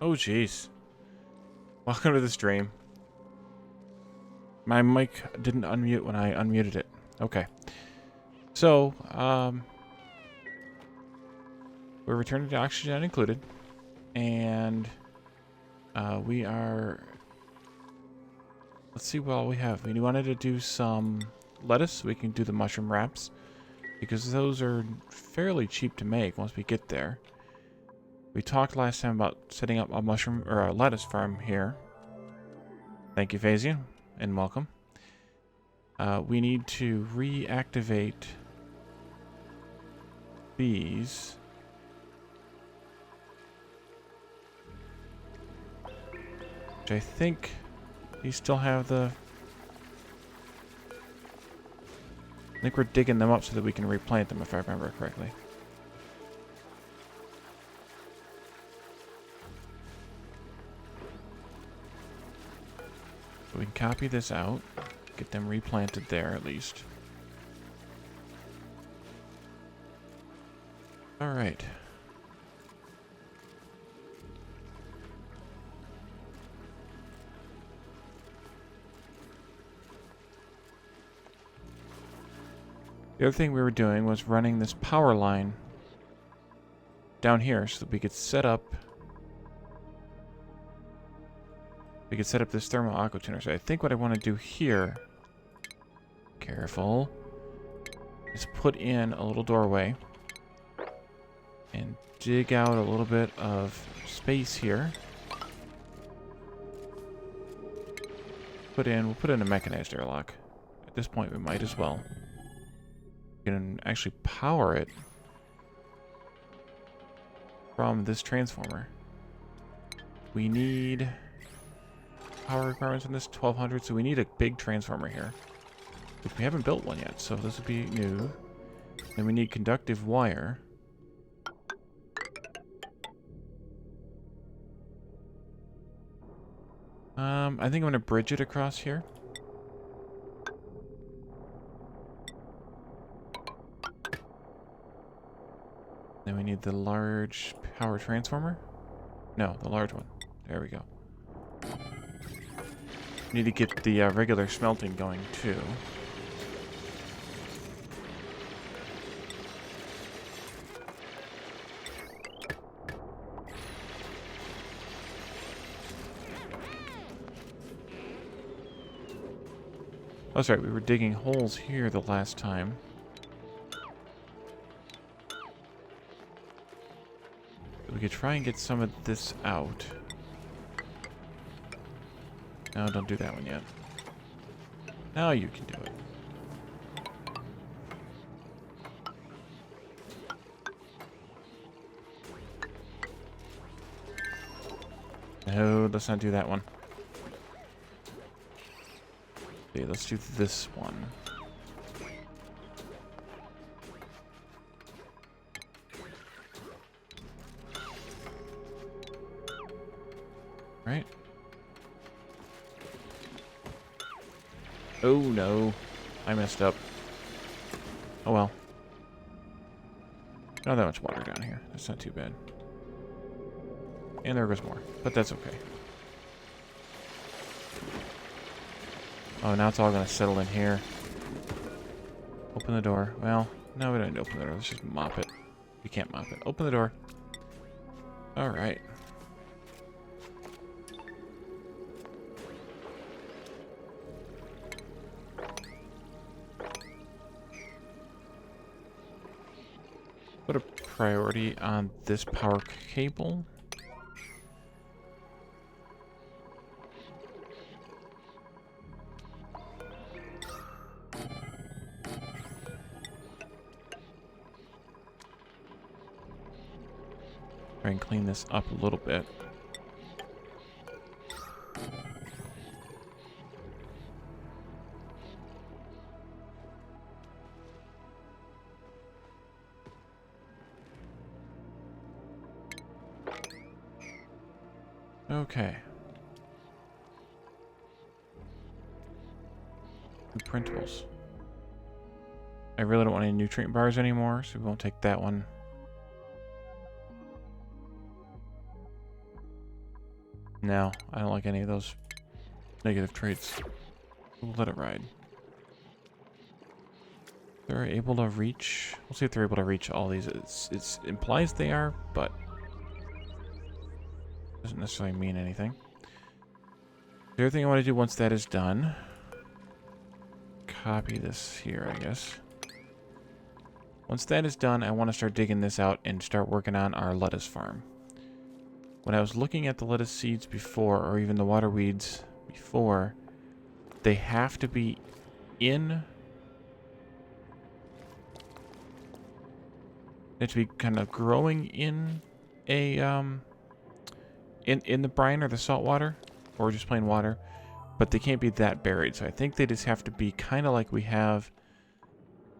Oh, jeez. Welcome to the stream. My mic didn't unmute when I unmuted it. Okay. So, we're returning to oxygen included. And, we are... Let's see what all we have. We wanted to do some lettuce so we can do the mushroom wraps. Because those are fairly cheap to make once we get there. We talked last time about setting up a mushroom or a lettuce farm here. Thank you, Phasian, and welcome. We need to reactivate these. Which I think these still have the... I think we're digging them up so that we can replant them, if I remember correctly. So we can copy this out, get them replanted there at least. Alright. The other thing we were doing was running this power line down here so that we could set up this thermal aqua tuner. So I think what I want to do here, careful, is put in a little doorway and dig out a little bit of space here. We'll put in a mechanized airlock. At this point we might as well. We can actually power it from this transformer. We need power requirements on this 1200, so we need a big transformer here. But we haven't built one yet, so this would be new. Then we need conductive wire. I think I'm going to bridge it across here. Then we need the large power transformer. No, the large one. There we go. Need to get the regular smelting going too. Oh, that's right, we were digging holes here the last time. We could try and get some of this out. No, don't do that one yet. Now you can do it. No, let's not do that one. Okay, let's do this one. Right? Oh no, I messed up. Oh well. Not that much water down here. That's not too bad. And there goes more, but that's okay. Oh, now it's all going to settle in here. Open the door. Well, no, we don't need to open the door. Let's just mop it. We can't mop it. Open the door. Alright. Put a priority on this power cable. Try and clean this up a little bit. Okay. New printables. I really don't want any nutrient bars anymore, so we won't take that one. No, I don't like any of those negative traits. We'll let it ride. They're able to reach... We'll see if they're able to reach all these. It implies they are, but... doesn't necessarily mean anything. The other thing I want to do once that is done... Copy this here, I guess. Once that is done, I want to start digging this out and start working on our lettuce farm. When I was looking at the lettuce seeds before, or even the water weeds before, they have to be in... They have to be kind of growing in a, in the brine or the salt water, or just plain water, but they can't be that buried. So I think they just have to be kind of like we have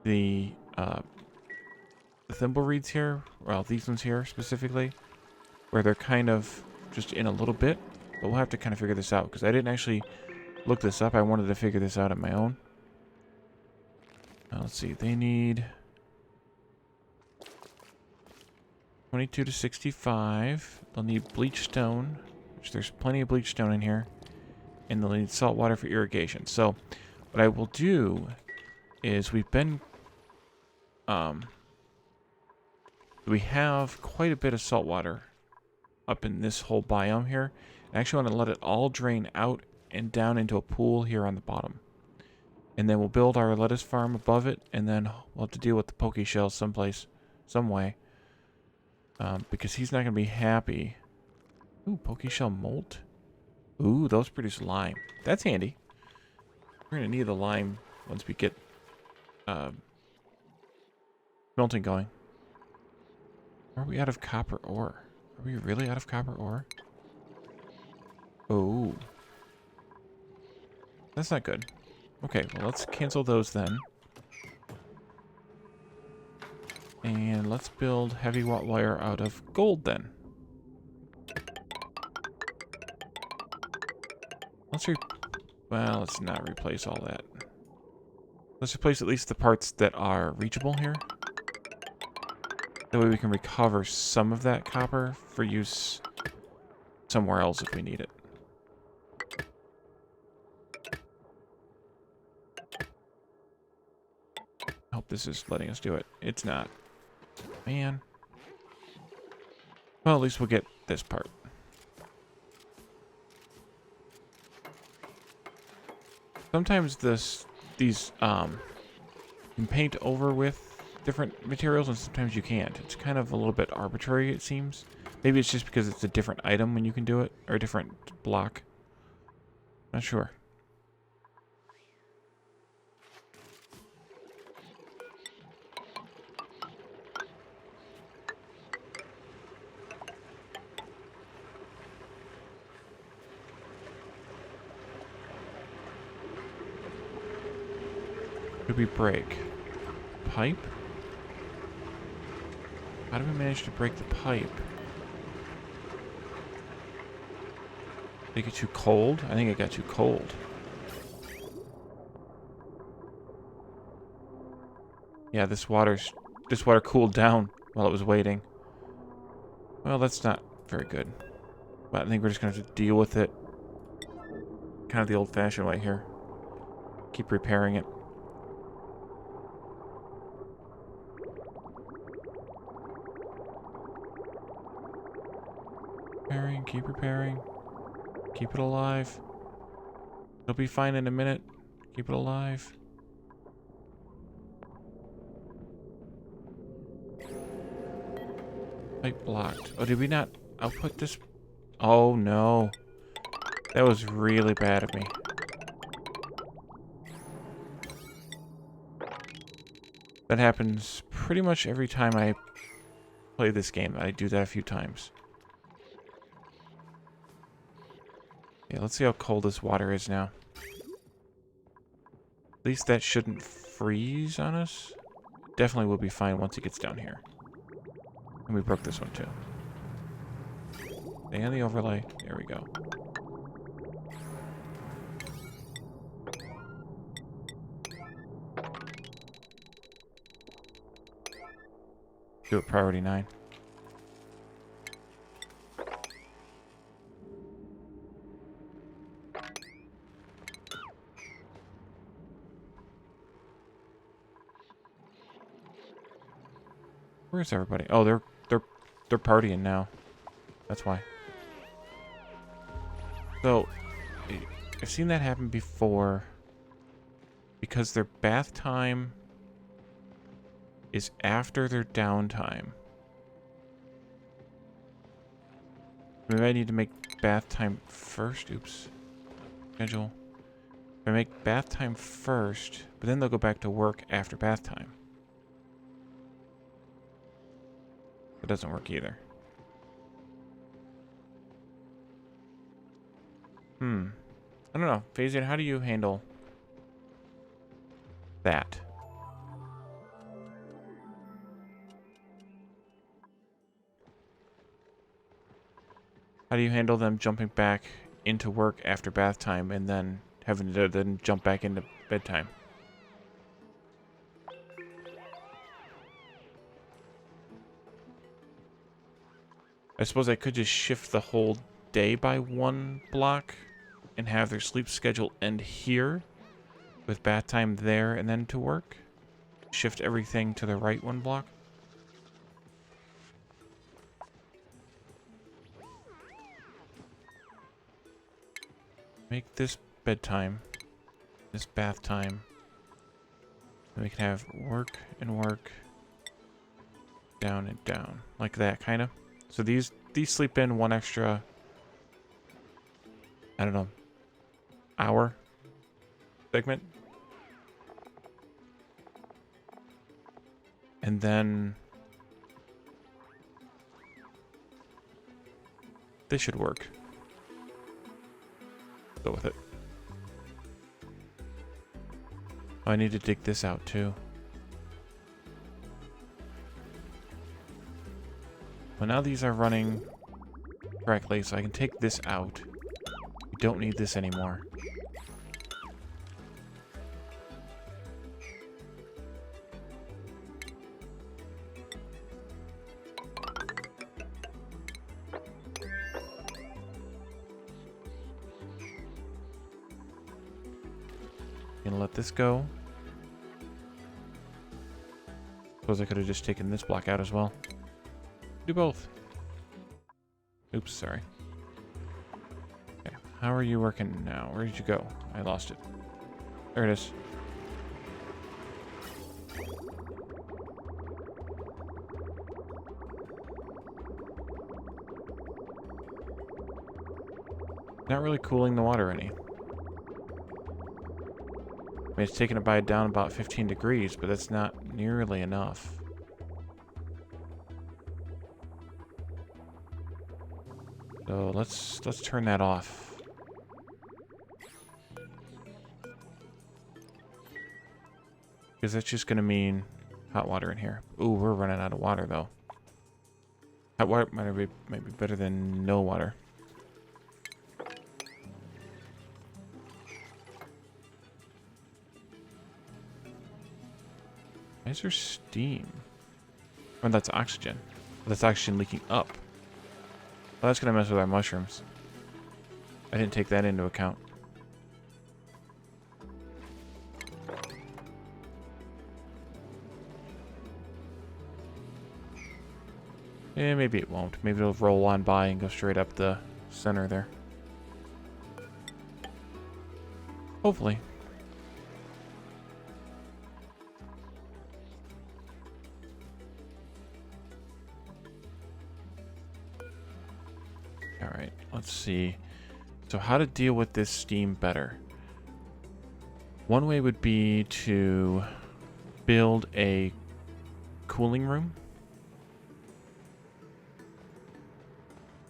the thimble reeds here, well, these ones here specifically, where they're kind of just in a little bit, but we'll have to kind of figure this out, because I didn't actually look this up. I wanted to figure this out on my own. Let's see, they need 22 to 65. They'll need bleach stone, which there's plenty of bleach stone in here, and they'll need salt water for irrigation. So what I will do is we have quite a bit of salt water up in this whole biome here. I actually want to let it all drain out and down into a pool here on the bottom. And then we'll build our lettuce farm above it, and then we'll have to deal with the poke shells someplace, some way. Because he's not going to be happy. Ooh, poke shell molt. Ooh, those produce lime. That's handy. We're going to need the lime once we get smelting going. Are we out of copper ore? Are we really out of copper ore? Oh. That's not good. Okay, well, let's cancel those then. And let's build heavy wire out of gold then. Well, let's not replace all that. Let's replace at least the parts that are reachable here. That way we can recover some of that copper for use somewhere else if we need it. I hope this is letting us do it. It's not. Man. Well, at least we'll get this part. Sometimes these you can paint over with different materials, and sometimes you can't. It's kind of a little bit arbitrary, it seems. Maybe it's just because it's a different item when you can do it, or a different block. Not sure. Could we break? Pipe? How do we manage to break the pipe? Did it get too cold? I think it got too cold. Yeah, this water cooled down while it was waiting. Well, that's not very good. But I think we're just going to have to deal with it. Kind of the old-fashioned way here. Keep repairing it. Keep repairing. Keep it alive. It'll be fine in a minute. Keep it alive. Pipe blocked. Oh, did we not output this? Oh, no. That was really bad of me. That happens pretty much every time I play this game. I do that a few times. Yeah, let's see how cold this water is now. At least that shouldn't freeze on us. Definitely will be fine once it gets down here. And we broke this one too. Stay on the overlay. There we go. Do it priority 9. Where's everybody? Oh, they're partying now. That's why. So, I've seen that happen before because their bath time is after their downtime. Maybe I need to make bath time first. Oops. Schedule. If I make bath time first, but then they'll go back to work after bath time. That doesn't work either. I don't know. Phasian, how do you handle that? How do you handle them jumping back into work after bath time and then having to then jump back into bedtime? I suppose I could just shift the whole day by one block and have their sleep schedule end here with bath time there and then to work. Shift everything to the right one block. Make this bedtime, this bath time. And we can have work and work, down and down, like that, kind of. So these sleep in one extra, I don't know, hour segment. And then this should work. Go with it. Oh, I need to dig this out too. Well, now these are running correctly, so I can take this out. We don't need this anymore. Gonna let this go. Suppose I could have just taken this block out as well. Do both. Oops, sorry. Okay, how are you working now? Where did you go? I lost it. There it is. Not really cooling the water any. I mean, it's taking it down about 15 degrees, but that's not nearly enough. So let's turn that off. Because that's just gonna mean hot water in here. Ooh, we're running out of water though. Hot water might be better than no water. Why is there steam? Oh, that's oxygen. That's oxygen leaking up. Well, that's gonna mess with our mushrooms. I didn't take that into account. Yeah, maybe it won't. Maybe it'll roll on by and go straight up the center there. Hopefully. Alright, let's see. So how to deal with this steam better. One way would be to build a cooling room.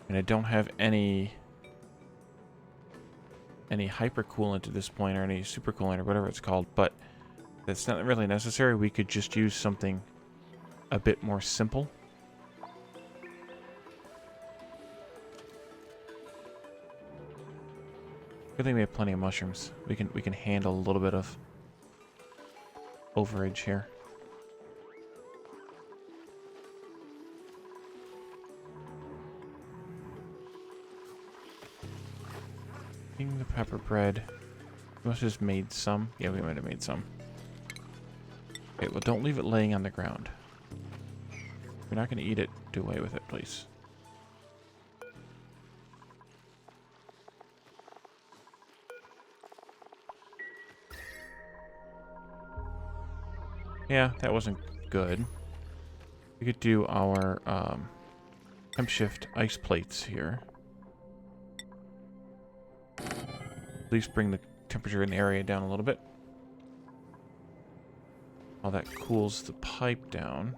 And I don't have any hypercoolant at this point, or any supercoolant, or whatever it's called, but that's not really necessary. We could just use something a bit more simple. Good thing we have plenty of mushrooms. We can handle a little bit of overage here. The pepper bread. We must have just made some. Yeah, we might have made some. Okay, well, don't leave it laying on the ground. You're not going to eat it. Do away with it, please. Yeah, that wasn't good. We could do our temp shift ice plates here. At least bring the temperature in the area down a little bit. While that cools the pipe down.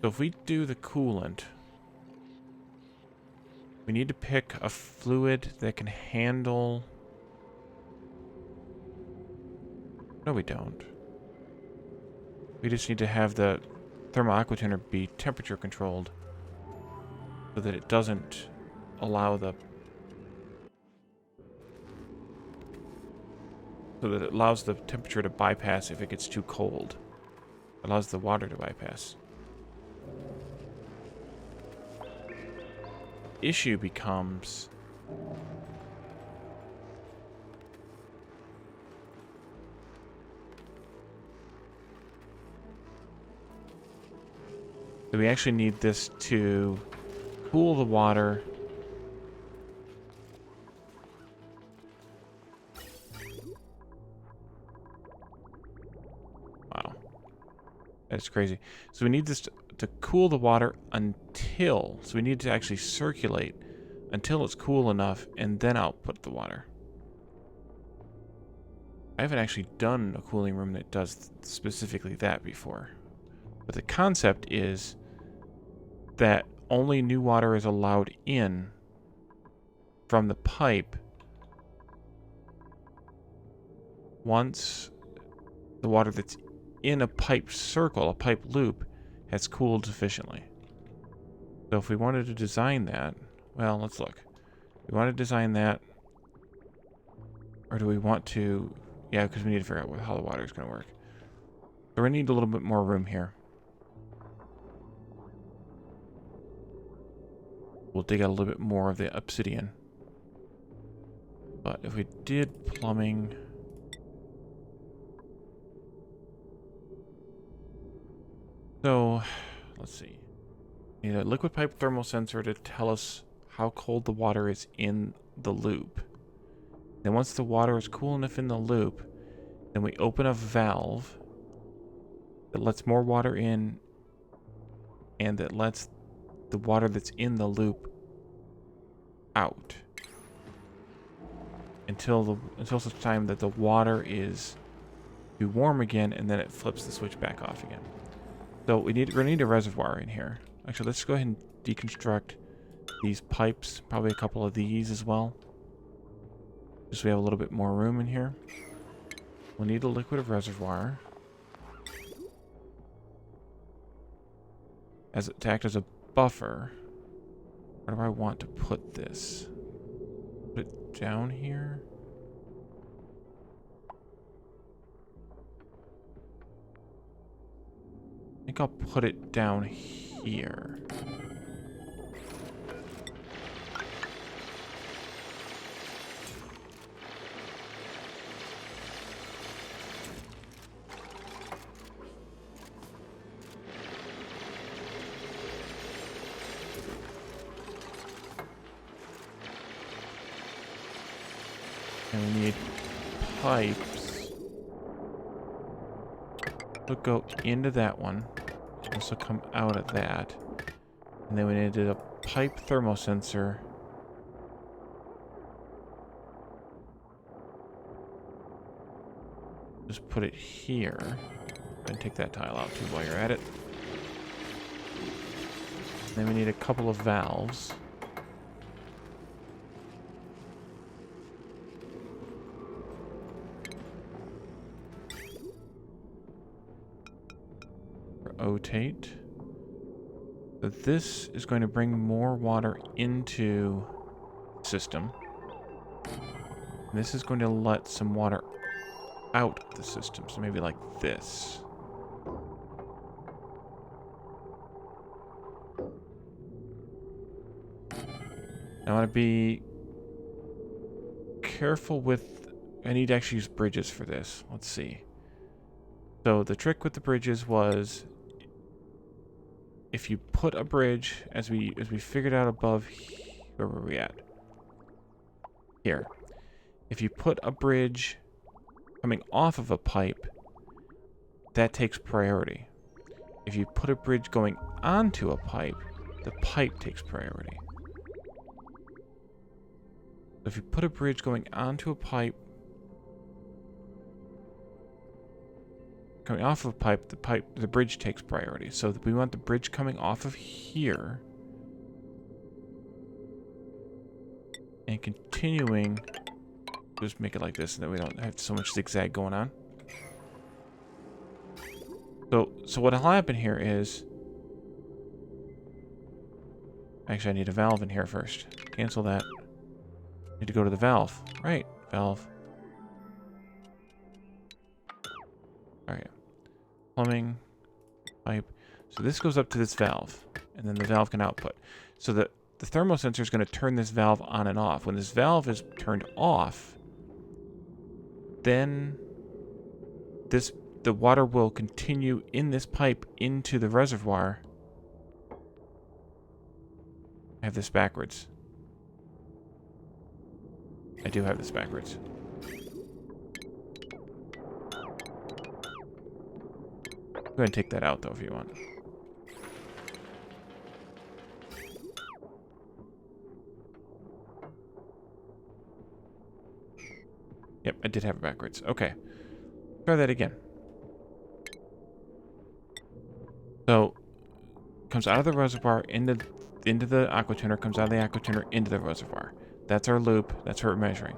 So if we do the coolant, we need to pick a fluid that can handle... No, we don't. We just need to have the thermal aqua tuner be temperature controlled so that it doesn't allow the... So that it allows the temperature to bypass if it gets too cold. It allows the water to bypass. Issue becomes... that we actually need this to cool the water. Wow. That's crazy. So we need this to cool the water until... So we need to actually circulate until it's cool enough and then output the water. I haven't actually done a cooling room that does specifically that before. But the concept is that only new water is allowed in from the pipe once the water that's in a pipe circle, a pipe loop, has cooled sufficiently. So if we wanted to design that, well, let's look. We want to design that, or do we want to... Yeah, because we need to figure out how the water is going to work. So we need a little bit more room here. We'll dig out a little bit more of the obsidian. But if we did plumbing... So, let's see. We need a liquid pipe thermal sensor to tell us how cold the water is in the loop. Then once the water is cool enough in the loop, then we open a valve that lets more water in and that lets the water that's in the loop out until such time that the water is too warm again, and then it flips the switch back off again. So we're gonna need a reservoir in here. Actually, let's go ahead and deconstruct these pipes, probably a couple of these as well, just so we have a little bit more room in here. We'll need a liquid reservoir to act as a buffer. Where do I want to put this? Put it down here? I think I'll put it down here. And we need pipes to go into that one. Also come out of that. And then we needed a pipe thermosensor. Just put it here. And take that tile out too while you're at it. Then we need a couple of valves. Rotate. So this is going to bring more water into the system. And this is going to let some water out of the system. So maybe like this. I want to be careful with... I need to actually use bridges for this. Let's see. So the trick with the bridges was... if you put a bridge, as we figured out above, where were we at? Here. If you put a bridge coming off of a pipe, that takes priority. If you put a bridge going onto a pipe, the pipe takes priority. So if you put a bridge going onto a pipe, coming off of a pipe, the bridge takes priority. So we want the bridge coming off of here and continuing. Just make it like this, so that we don't have so much zigzag going on. So what'll happen here is, actually I need a valve in here first. Cancel that. Need to go to the valve. Right, valve. Alright. Plumbing, pipe. So this goes up to this valve, and then the valve can output. So the thermosensor is going to turn this valve on and off. When this valve is turned off, then the water will continue in this pipe into the reservoir. I have this backwards. I do have this backwards. Go ahead and take that out, though, if you want. Yep, I did have it backwards. Okay. Try that again. So, comes out of the reservoir into the aqua tuner, comes out of the aqua tuner into the reservoir. That's our loop. That's what we're measuring.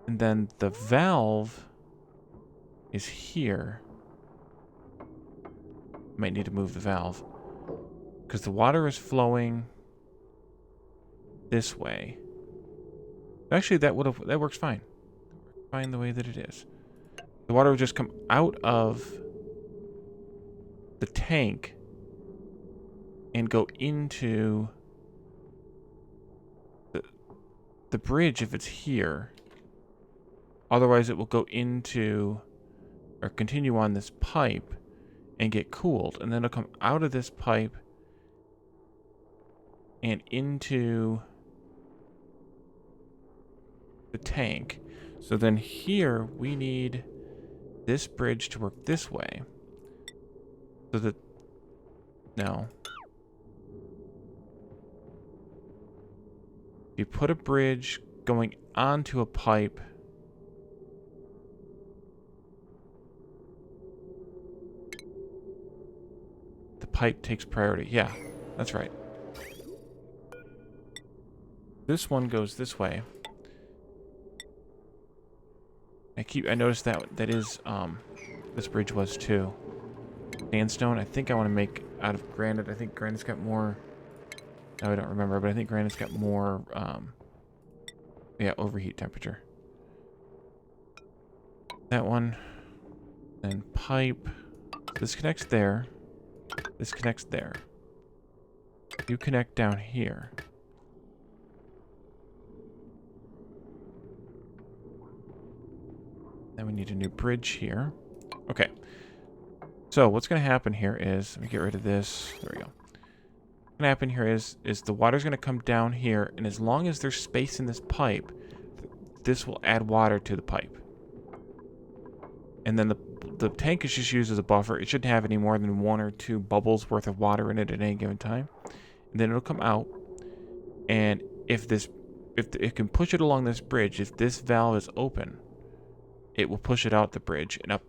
And then the valve is here. Might need to move the valve, because the water is flowing this way. Actually, that works fine. Fine the way that it is. The water would just come out of the tank and go into the bridge if it's here. Otherwise, it will go into or continue on this pipe and get cooled, and then it'll come out of this pipe and into the tank. So then here we need this bridge to work this way. So that, no. If you put a bridge going onto a pipe, the pipe takes priority. Yeah, that's right. This one goes this way. I noticed that is this bridge was too. Sandstone. I think I want to make out of granite. I think granite's got more. No, I don't remember, but I think granite's got more yeah, overheat temperature. That one. Then pipe. This connects there. This connects there. You connect down here. Then we need a new bridge here. Okay. So what's going to happen here is, let me get rid of this. There we go. What's going to happen here is the water's going to come down here, and as long as there's space in this pipe, this will add water to the pipe. And then the tank is just used as a buffer. It shouldn't have any more than 1 or 2 bubbles worth of water in it at any given time. And then it'll come out, and if it can push it along this bridge, if this valve is open, it will push it out the bridge and up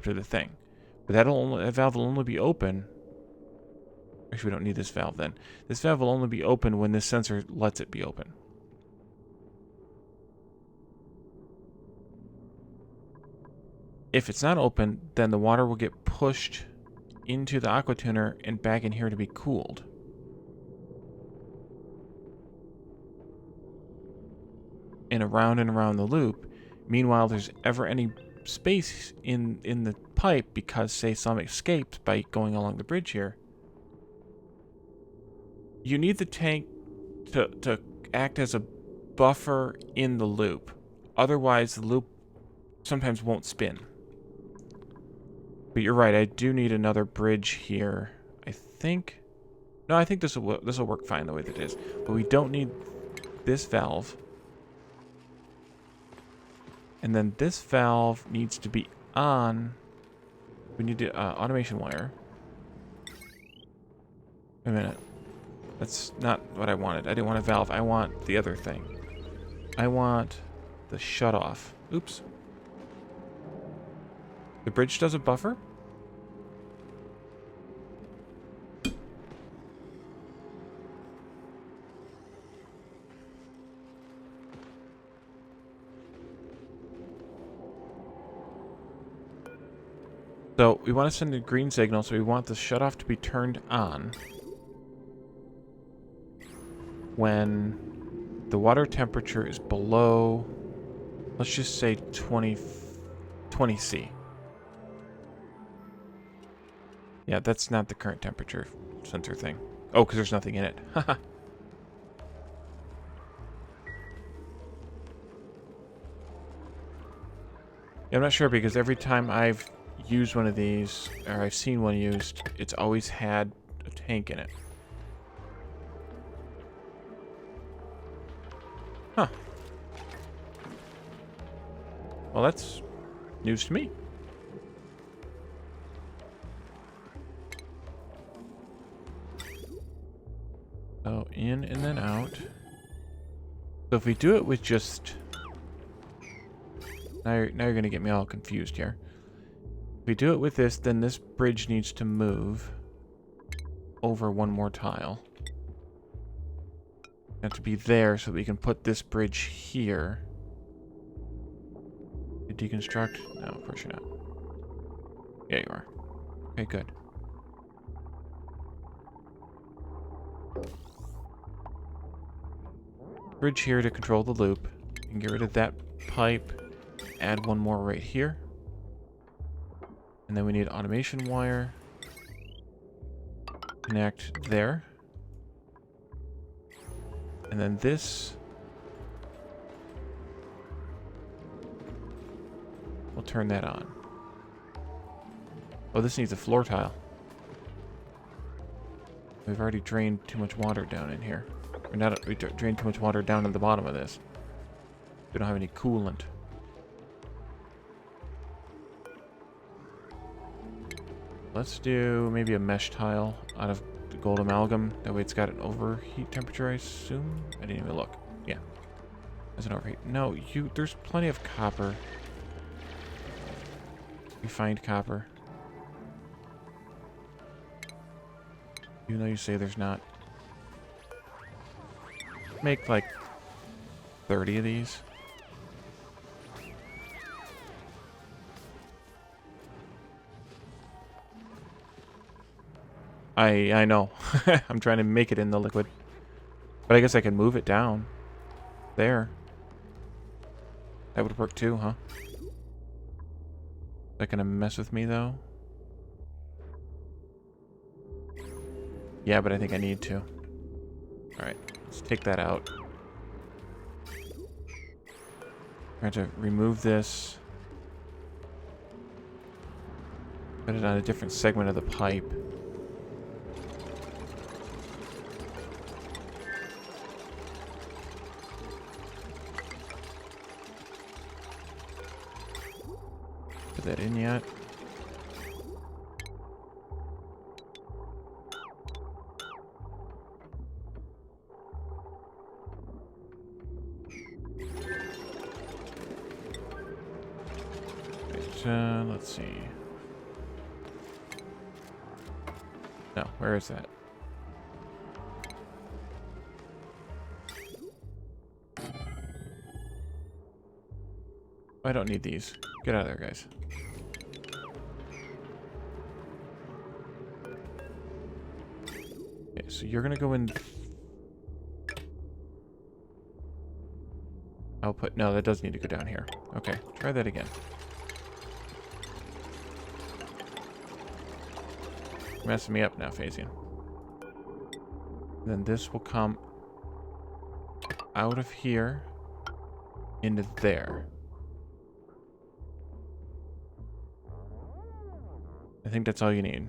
to the thing. But that valve will only be open. Actually, we don't need this valve then. This valve will only be open when this sensor lets it be open. If it's not open, then the water will get pushed into the aqua tuner and back in here to be cooled. And around the loop. Meanwhile, there's ever any space in the pipe because, say, some escapes by going along the bridge here. You need the tank to act as a buffer in the loop. Otherwise, the loop sometimes won't spin. But you're right, I do need another bridge here. I think... No, I think this will work fine the way that it is. But we don't need this valve. And then this valve needs to be on. We need to, automation wire. Wait a minute. That's not what I wanted. I didn't want a valve. I want the other thing. I want the shutoff. Oops. The bridge does a buffer? So we want to send a green signal, so we want the shutoff to be turned on when the water temperature is below, let's just say 20 C. Yeah, that's not the current temperature sensor thing. Oh, because there's nothing in it. Haha. Yeah, I'm not sure because every time I've used one of these, or I've seen one used, it's always had a tank in it. Huh. Well, that's news to me. So in and then out. So if we do it with just... Now you're going to get me all confused here. If we do it with this, then this bridge needs to move over one more tile. Have to be there so we can put this bridge here. You deconstruct? No, of course you're not. Yeah, you are. Okay, good. Bridge here to control the loop. You can get rid of that pipe. Add one more right here. And then we need automation wire. Connect there. And then this. We'll turn that on. Oh, this needs a floor tile. We've already drained too much water down in here. We drained too much water down in the bottom of this. We don't have any coolant. Let's do maybe a mesh tile out of the gold amalgam. That way it's got an overheat temperature, I assume. I didn't even look. Yeah. There's an overheat. No, there's plenty of copper. Refined copper. Even though you say there's not. Make like 30 of these. I know. I'm trying to make it in the liquid. But I guess I can move it down. There. That would work too, huh? Is that gonna mess with me though? Yeah, but I think I need to. Alright, let's take that out. I have to remove this. Put it on a different segment of the pipe. Put that in yet. Let's see. No, where is that? I don't need these. Get out of there, guys. Okay, so you're gonna go in. Output. No, that does need to go down here. Okay, try that again. Messing me up now, Phasian. Then this will come out of here into there. I think that's all you need.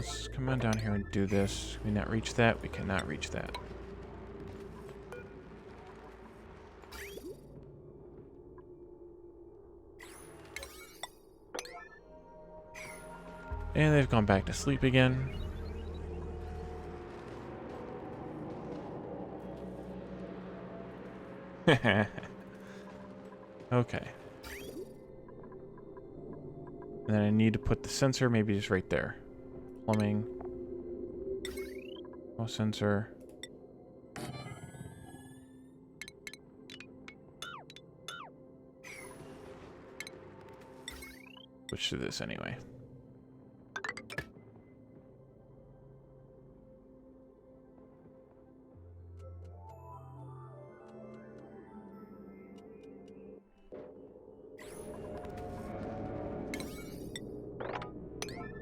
Let's come on down here and do this. Can we not reach that? We cannot reach that. And they've gone back to sleep again. Okay. And then I need to put the sensor maybe just right there. Plumbing. Oh, sensor. Switch to this anyway.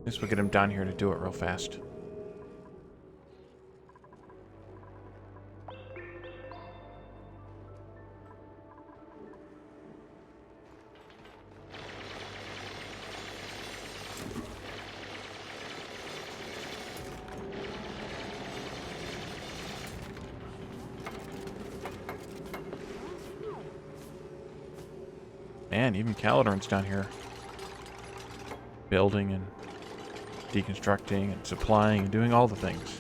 This will get him down here to do it real fast. Man, even Calidorn's down here. Building and deconstructing and supplying and doing all the things.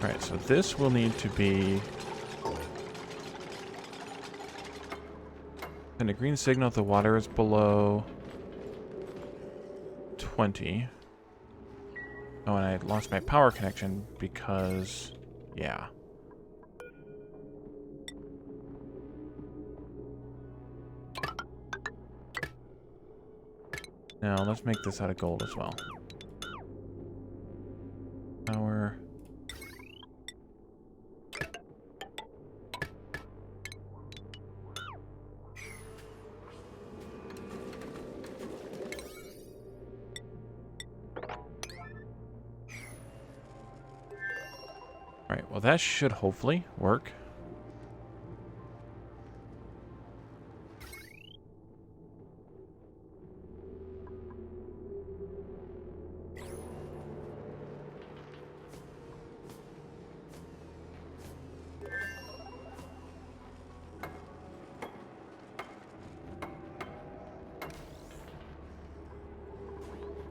Alright, so this will need to be... And a green signal if the water is below 20. Oh, and I lost my power connection because... yeah. Now, let's make this out of gold as well. Power... Alright, well that should hopefully work.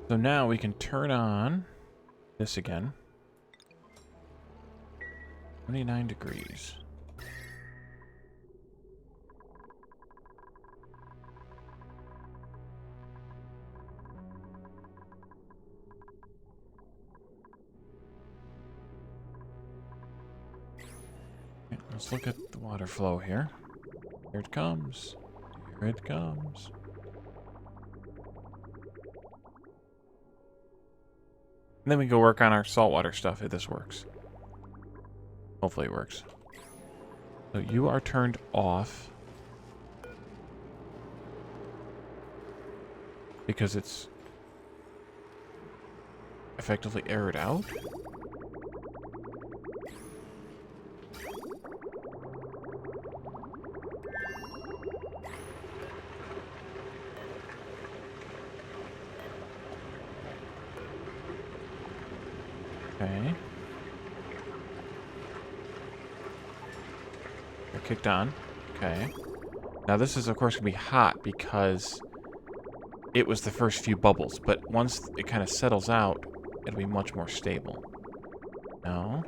So now we can turn on this again. 29 degrees. Okay, let's look at the water flow here. Here it comes. Here it comes. And then we go work on our saltwater stuff if this works. Hopefully it works. So you are turned off. Because it's effectively aired out. Okay. They're kicked on. Okay. Now this is of course going to be hot because it was the first few bubbles, but once it kind of settles out, it'll be much more stable. No.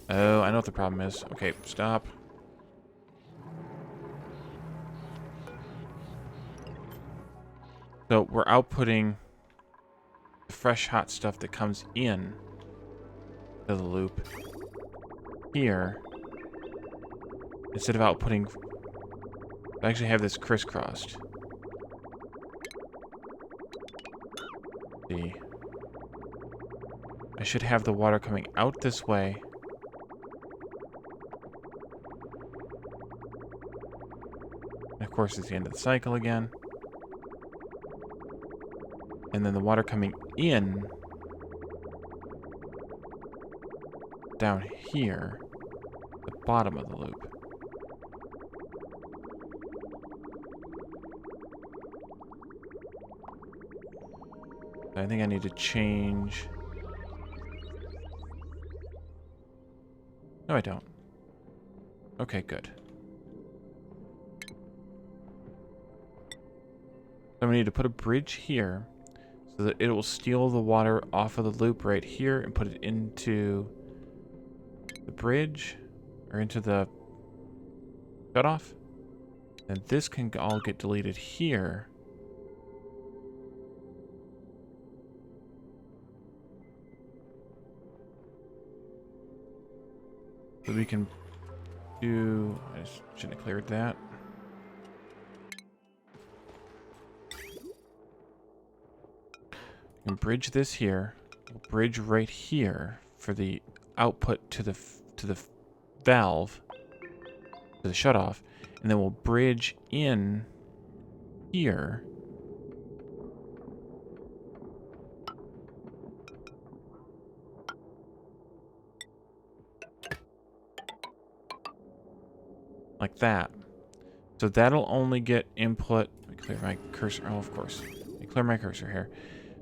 Oh, I know what the problem is. Okay, stop. So we're outputting the fresh hot stuff that comes in to the loop here instead of outputting. I actually have this crisscrossed. See, I should have the water coming out this way. And of course, it's the end of the cycle again. And then the water coming in down here, the bottom of the loop. I think I need to change. No, I don't. Okay, good. So we need to put a bridge here so that it will steal the water off of the loop right here and put it into the bridge or into the shutoff. And this can all get deleted here. So we can do... I shouldn't have cleared that. We can bridge this here. We'll bridge right here for the output to the valve, to the shutoff, and then we'll bridge in here. Like that. So that'll only get input. Let me clear my cursor. Oh, of course. Let me clear my cursor here.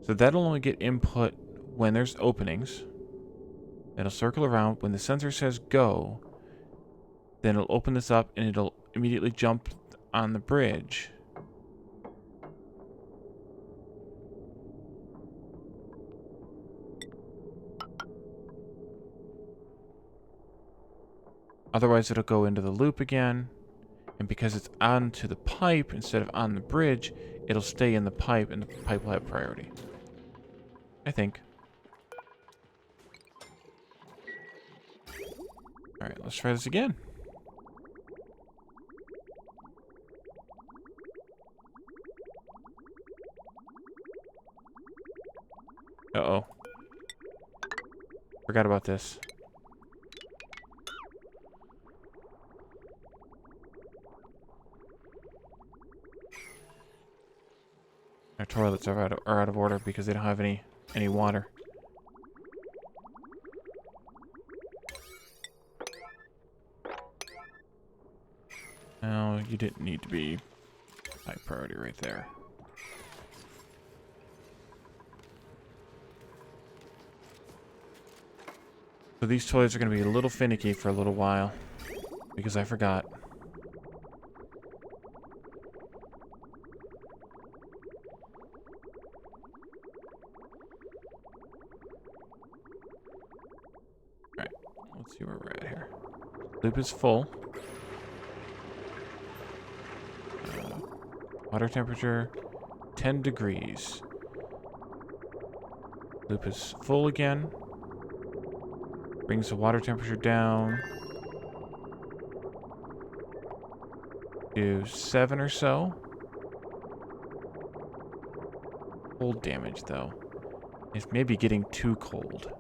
So that'll only get input when there's openings. It'll circle around. When the sensor says go, then it'll open this up and it'll immediately jump on the bridge. Otherwise, it'll go into the loop again. And because it's onto the pipe instead of on the bridge, it'll stay in the pipe and the pipe will have priority. I think. Alright, let's try this again. Uh-oh. Forgot about this. Our toilets are out of order because they don't have any water. No, you didn't need to be high priority right there. So these toilets are going to be a little finicky for a little while because I forgot. Alright, let's see where we're at here. Loop is full. Water temperature, 10 degrees. Loop is full again. Brings the water temperature down to 7 or so. Cold damage, though. It's maybe getting too cold.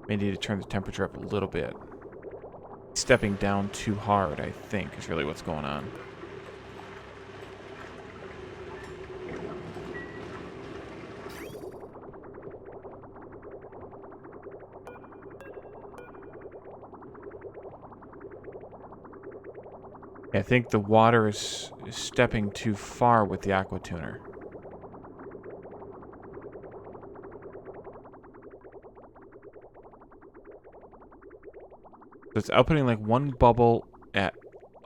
May need to turn the temperature up a little bit. Stepping down too hard, I think, is really what's going on. I think the water is stepping too far with the aqua tuner. So it's outputting like one bubble at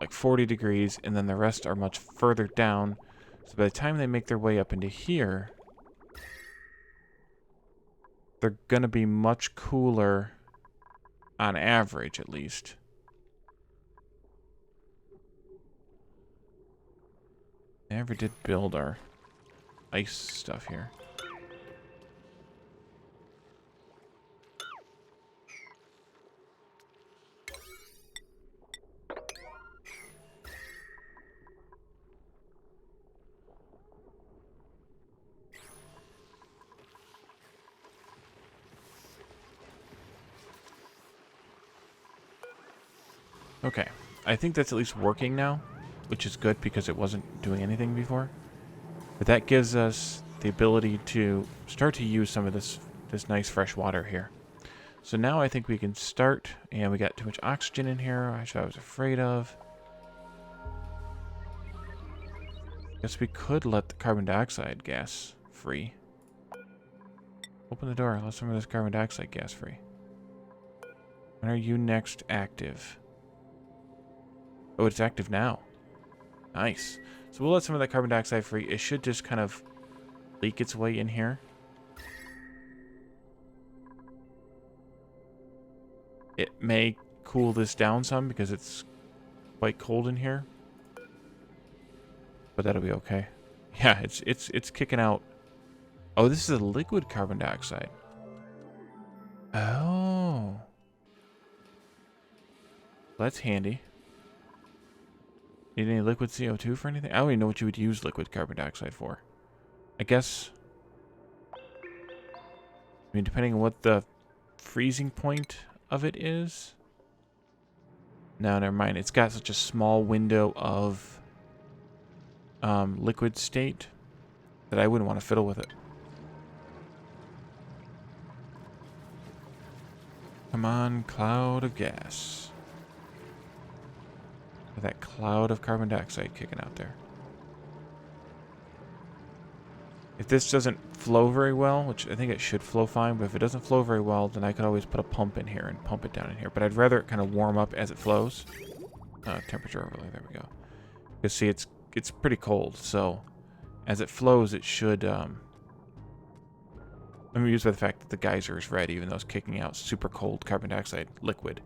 like 40 degrees, and then the rest are much further down. So by the time they make their way up into here, they're going to be much cooler on average, at least. I never did build our ice stuff here. Okay. I think that's at least working now, which is good because it wasn't doing anything before. But that gives us the ability to start to use some of this nice fresh water here. So now I think we can start, and we got too much oxygen in here, which I was afraid of. Guess we could let the carbon dioxide gas free. Open the door, let some of this carbon dioxide gas free. When are you next active? Oh, it's active now. Nice. So we'll let some of that carbon dioxide free. It should just kind of leak its way in here. It may cool this down some because it's quite cold in here. But that'll be okay. Yeah, it's kicking out. Oh, this is a liquid carbon dioxide. Oh. That's handy. Need any liquid CO2 for anything? I don't even know what you would use liquid carbon dioxide for. I guess... I mean, depending on what the freezing point of it is. No, never mind. It's got such a small window of liquid state that I wouldn't want to fiddle with it. Come on, cloud of gas. That cloud of carbon dioxide kicking out there. If this doesn't flow very well, which I think it should flow fine, but if it doesn't flow very well, then I could always put a pump in here and pump it down in here. But I'd rather it kind of warm up as it flows. Temperature overlay, there we go. Because see, it's pretty cold, so as it flows, it should... I'm amused by the fact that the geyser is red, even though it's kicking out super cold carbon dioxide liquid.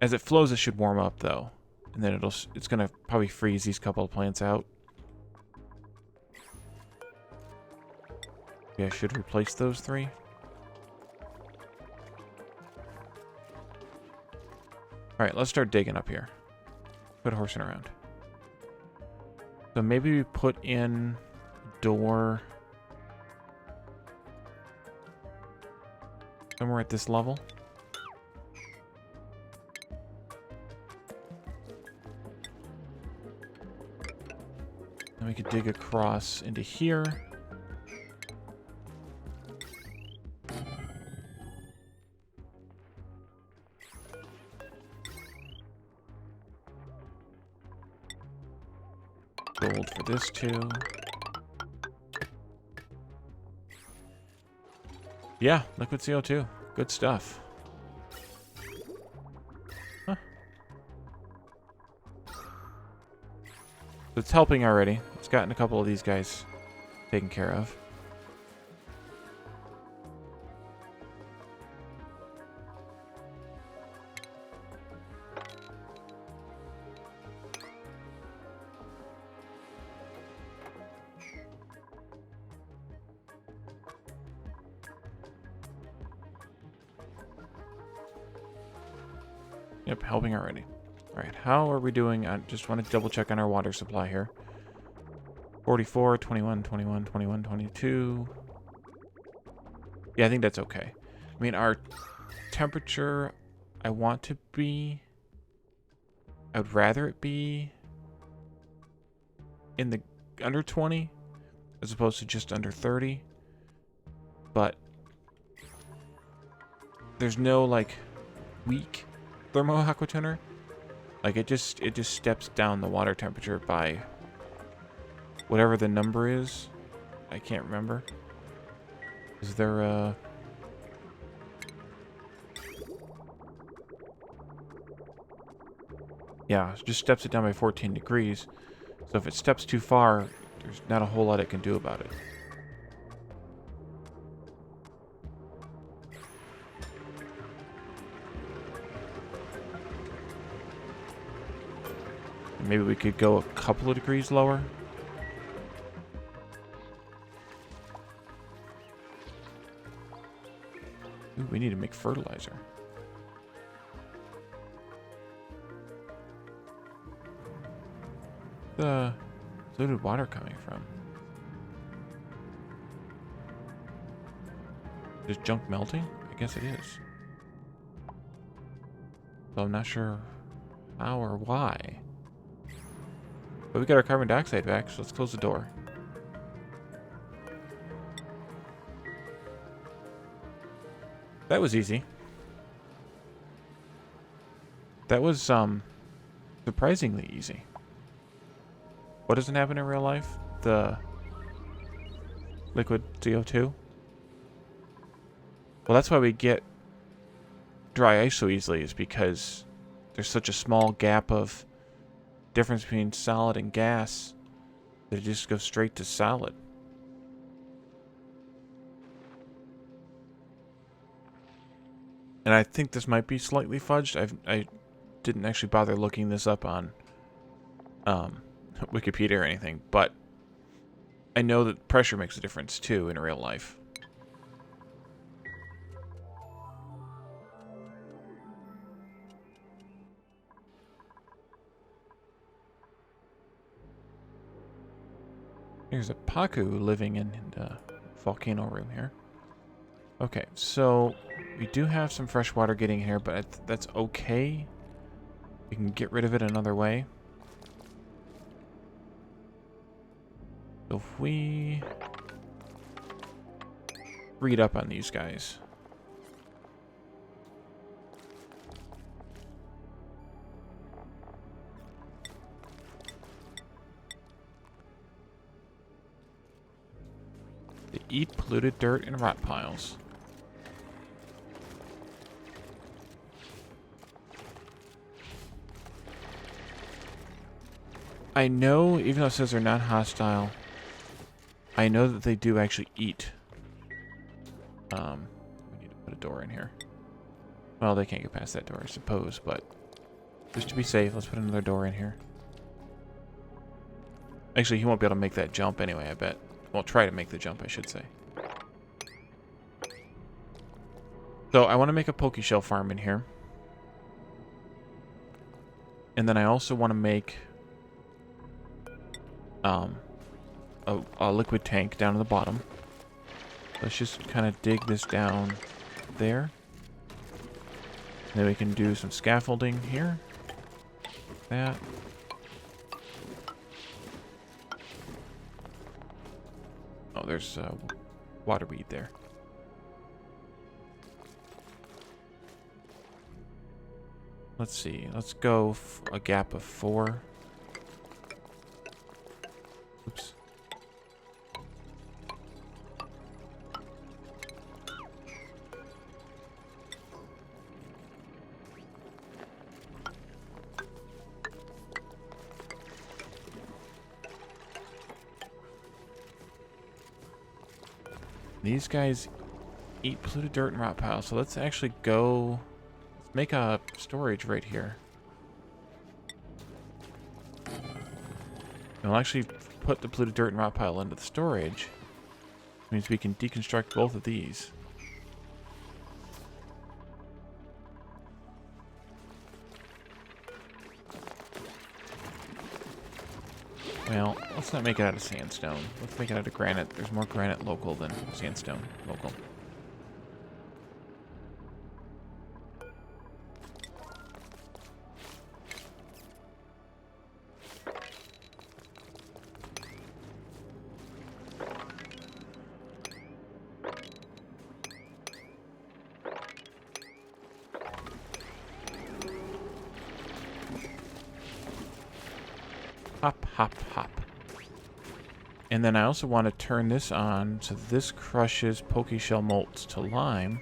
As it flows, it should warm up, though. And then it's going to probably freeze these couple of plants out. Yeah, I should replace those 3. Alright, let's start digging up here. Quit horsing around. So maybe we put in a door somewhere at this level. Then we could dig across into here. Gold for this too. Yeah, liquid CO2. Good stuff. Huh. It's helping already. It's gotten a couple of these guys taken care of. Yep, helping already. Alright, how are we doing? I just want to double check on our water supply here. 44, 21, 21, 21, 22. Yeah, I think that's okay. I mean, our temperature, I want to be... I would rather it be in the under 20 as opposed to just under 30. But there's no, like, weak thermo aquatuner. Like it just steps down the water temperature by whatever the number is. I can't remember. Is there a... Yeah, it just steps it down by 14 degrees. So if it steps too far, there's not a whole lot it can do about it. Maybe we could go a couple of degrees lower. Ooh, we need to make fertilizer. The diluted water coming from? Is junk melting? I guess it is. So I'm not sure how or why. But we got our carbon dioxide back, so let's close the door. That was easy. That was surprisingly easy. What doesn't happen in real life? The liquid CO2? Well, that's why we get dry ice so easily, is because there's such a small gap of difference between solid and gas that it just goes straight to solid. And I think this might be slightly fudged. I didn't actually bother looking this up on Wikipedia or anything, but I know that pressure makes a difference too in real life. There's a Paku living in the volcano room here. Okay, so we do have some fresh water getting here, but that's okay. We can get rid of it another way. So if we read up on these guys. They eat polluted dirt and rot piles. I know, even though it says they're not hostile, I know that they do actually eat. We need to put a door in here. Well, they can't get past that door, I suppose, but just to be safe, let's put another door in here. Actually, he won't be able to make that jump anyway, I bet. Well, try to make the jump, I should say. So, I want to make a poke shell farm in here. And then I also want to make a liquid tank down at the bottom. Let's just kind of dig this down there. Then we can do some scaffolding here. That. Oh, there's water weed there. Let's see. Let's go a gap of 4. Oops. These guys eat polluted dirt and rot piles, so let's actually go... Let's make a storage right here. And we'll actually put the polluted dirt and rot pile into the storage. Which means we can deconstruct both of these. Well, let's not make it out of sandstone. Let's make it out of granite. There's more granite local than sandstone local. Hop, hop, hop. And then I also want to turn this on so this crushes poke shell molts to lime.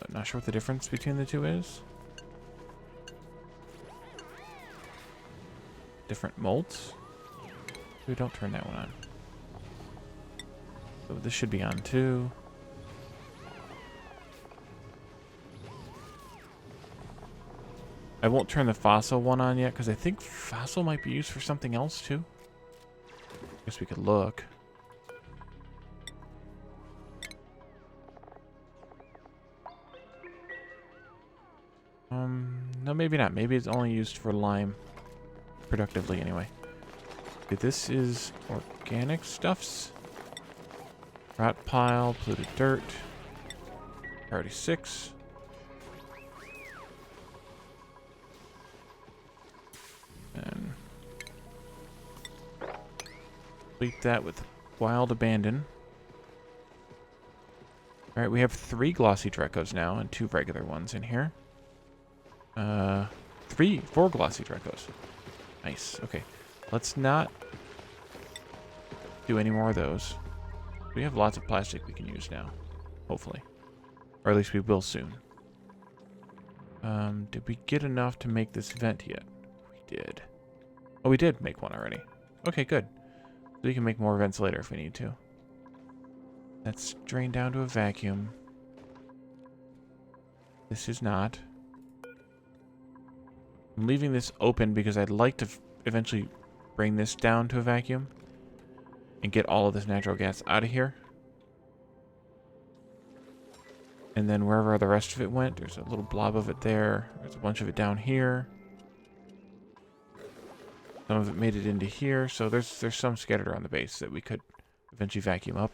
Not sure what the difference between the two is. Different molts. We don't turn that one on. So this should be on too. I won't turn the fossil one on yet because I think fossil might be used for something else too. Guess we could look. No, maybe not. Maybe it's only used for lime productively anyway. Okay, this is organic stuffs. Rot pile, polluted dirt. Priority 6. Complete that with Wild Abandon. Alright, we have 3 glossy Drecos now and 2 regular ones in here. 4 glossy Drecos. Nice. Okay. Let's not do any more of those. We have lots of plastic we can use now. Hopefully. Or at least we will soon. Did we get enough to make this vent yet? We did. Oh, we did make one already. Okay, good. So we can make more vents later if we need to. That's drained down to a vacuum. This is not. I'm leaving this open because I'd like to eventually bring this down to a vacuum and get all of this natural gas out of here. And then wherever the rest of it went, there's a little blob of it there. There's a bunch of it down here. Some of it made it into here, so there's some scattered around the base that we could eventually vacuum up.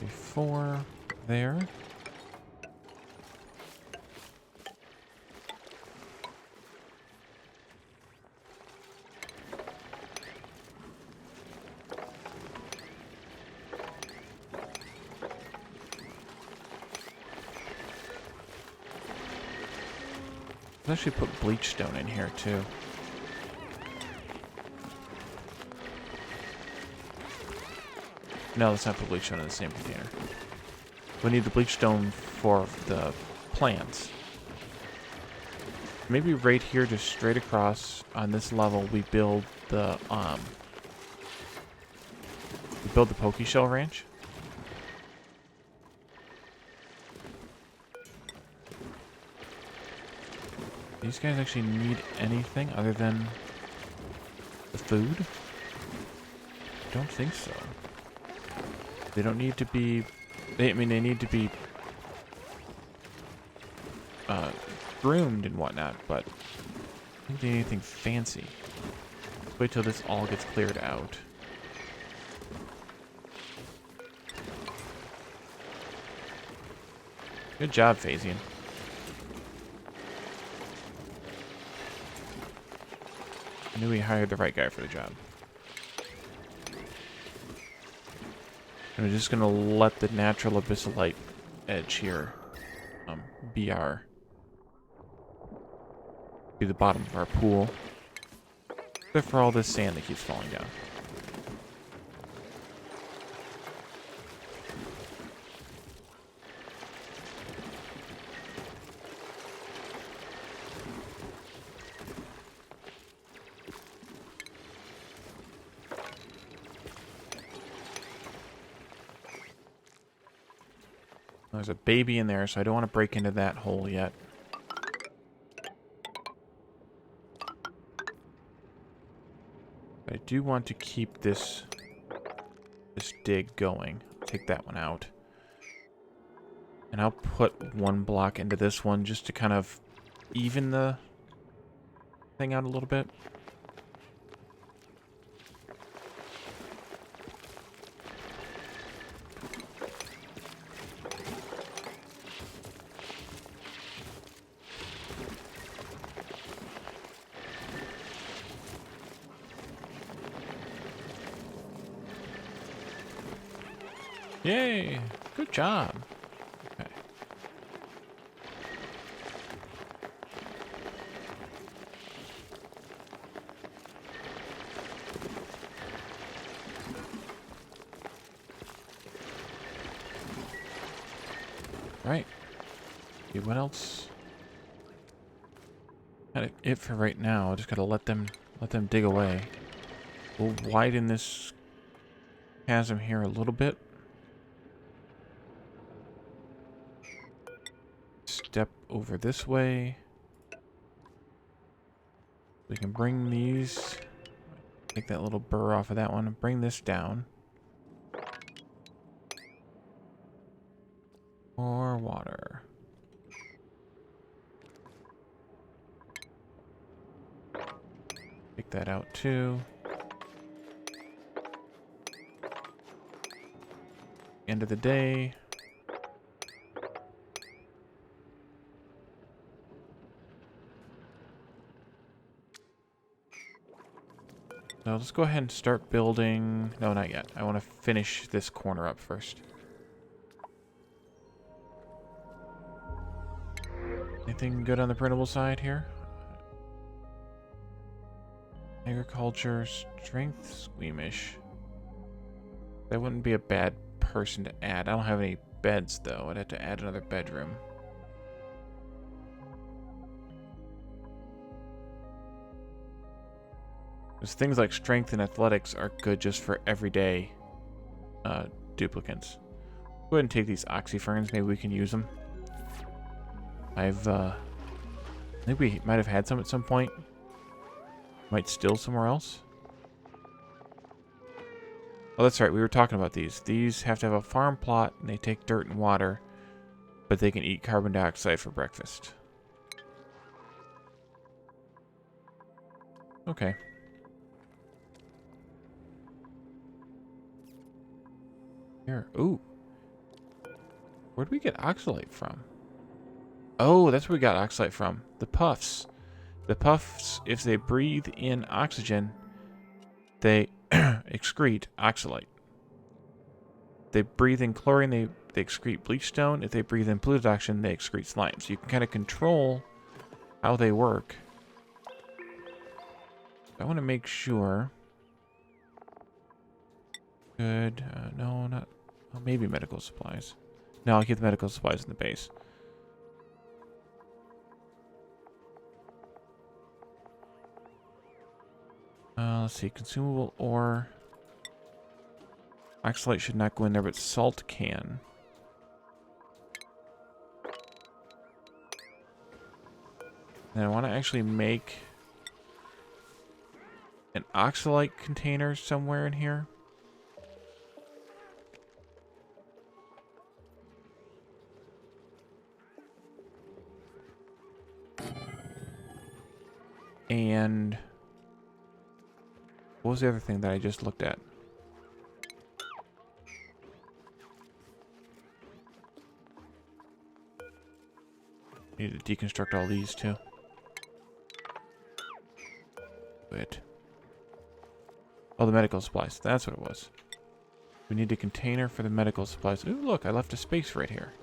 Four there. Let's actually put bleach stone in here too. No, let's not put bleach stone in the same container. We need the bleach stone for the plants. Maybe right here, just straight across on this level, we build the Poke Shell Ranch. These guys actually need anything other than the food? I don't think so. They don't need to be... I mean, they need to be groomed and whatnot, but I don't think they need anything fancy. Let's wait till this all gets cleared out. Good job, Phasian. I knew we hired the right guy for the job. And we're just gonna let the natural abyssalite edge here be the bottom of our pool. Except for all this sand that keeps falling down. There's a baby in there, so I don't want to break into that hole yet. But I do want to keep this dig going. Take that one out. And I'll put one block into this one just to kind of even the thing out a little bit. Yay! Good job. Okay. Right. Okay, what else? Kind of it for right now. Just gotta let them dig away. We'll widen this chasm here a little bit. Step over this way. We can bring these. Take that little burr off of that one and bring this down. More water. Take that out too. end of the day. Now let's go ahead and start building. No, not yet. I want to finish this corner up first. Anything good on the printable side here? Agriculture, strength, squeamish. That wouldn't be a bad person to add. I don't have any beds, though. I'd have to add another bedroom. Because things like strength and athletics are good just for everyday duplicants. Go ahead and take these oxyferns. Maybe we can use them. I think we might have had some at some point. Might still somewhere else. Oh, that's right. We were talking about these. These have to have a farm plot, and they take dirt and water, but they can eat carbon dioxide for breakfast. Okay. Here. Ooh. Where'd we get oxalate from? Oh, that's where we got oxalate from. The puffs. The puffs, if they breathe in oxygen, they excrete oxalate. They breathe in chlorine, they excrete bleach stone. If they breathe in polluted oxygen, they excrete slime. So you can kind of control how they work. I want to make sure. Good. No, not. Oh, maybe medical supplies. No, I'll keep the medical supplies in the base. Let's see. Consumable ore. Oxalate should not go in there, but salt can. And I want to actually make an oxalate container somewhere in here. And what was the other thing that I just looked at? Need to deconstruct all these too. Good. Oh, the medical supplies. That's what it was. We need a container for the medical supplies. Ooh, look, I left a space right here.